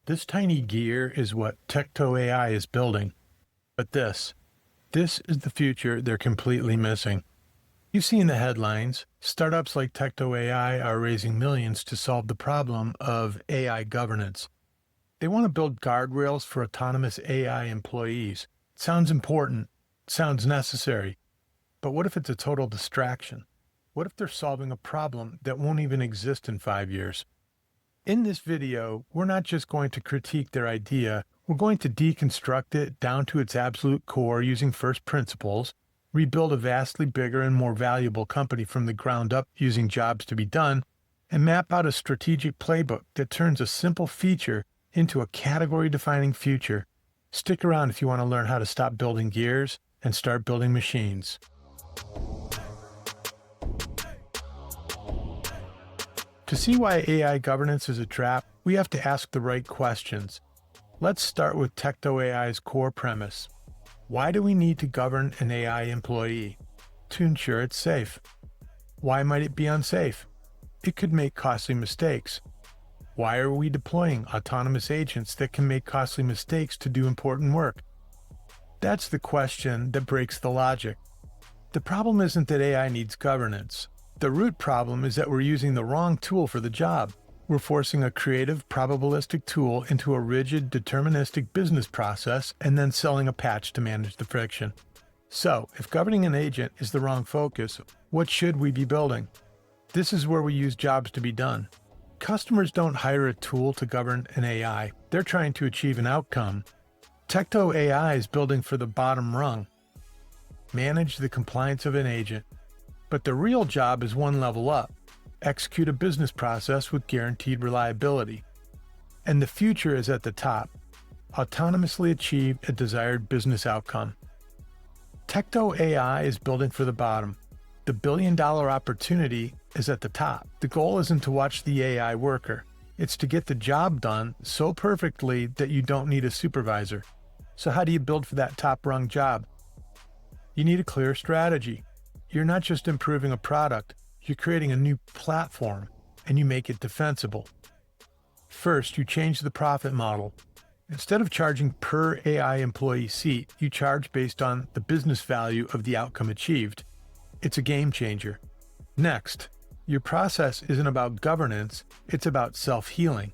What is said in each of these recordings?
This tiny gear is what TectoAI is building. But this is the future they're completely missing. You've seen the headlines. Startups like TectoAI are raising millions to solve the problem of AI governance. They want to build guardrails for autonomous AI employees. It sounds important, it sounds necessary. But what if it's a total distraction? What if they're solving a problem that won't even exist in 5 years? In this video, we're not just going to critique their idea, we're going to deconstruct it down to its absolute core using first principles, rebuild a vastly bigger and more valuable company from the ground up using jobs to be done, and map out a strategic playbook that turns a simple feature into a category-defining future. Stick around if you want to learn how to stop building gears and start building machines. To see why AI governance is a trap, we have to ask the right questions. Let's start with TectoAI's core premise. Why do we need to govern an AI employee? To ensure it's safe. Why might it be unsafe? It could make costly mistakes. Why are we deploying autonomous agents that can make costly mistakes to do important work? That's the question that breaks the logic. The problem isn't that AI needs governance. The root problem is that we're using the wrong tool for the job. We're forcing a creative, probabilistic tool into a rigid, deterministic business process and then selling a patch to manage the friction. So, if governing an agent is the wrong focus, what should we be building? This is where we use jobs to be done. Customers don't hire a tool to govern an AI. They're trying to achieve an outcome. TectoAI is building for the bottom rung. Manage the compliance of an agent. But the real job is one level up. Execute a business process with guaranteed reliability. And the future is at the top. Autonomously achieve a desired business outcome. TectoAI is building for the bottom. The billion-dollar opportunity is at the top. The goal isn't to watch the AI worker. It's to get the job done so perfectly that you don't need a supervisor. So how do you build for that top-rung job? You need a clear strategy. You're not just improving a product, you're creating a new platform, and you make it defensible. First, you change the profit model. Instead of charging per AI employee seat, you charge based on the business value of the outcome achieved. It's a game changer. Next, your process isn't about governance, it's about self-healing.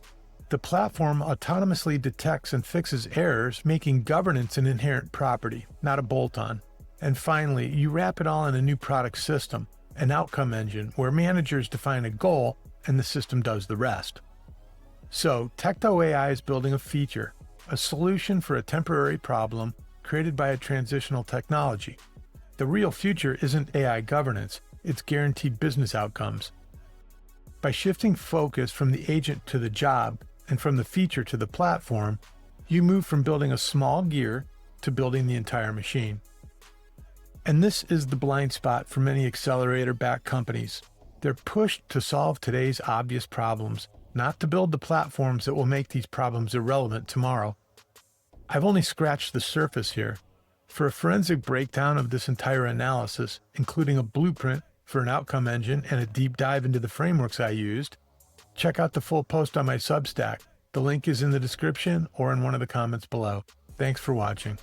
The platform autonomously detects and fixes errors, making governance an inherent property, not a bolt-on. And finally, you wrap it all in a new product system, an outcome engine where managers define a goal and the system does the rest. So, TectoAI is building a feature, a solution for a temporary problem created by a transitional technology. The real future isn't AI governance, it's guaranteed business outcomes. By shifting focus from the agent to the job and from the feature to the platform, you move from building a small gear to building the entire machine. And this is the blind spot for many accelerator-backed companies. They're pushed to solve today's obvious problems, not to build the platforms that will make these problems irrelevant tomorrow. I've only scratched the surface here. For a forensic breakdown of this entire analysis, including a blueprint for an outcome engine and a deep dive into the frameworks I used, check out the full post on my Substack. The link is in the description or in one of the comments below. Thanks for watching.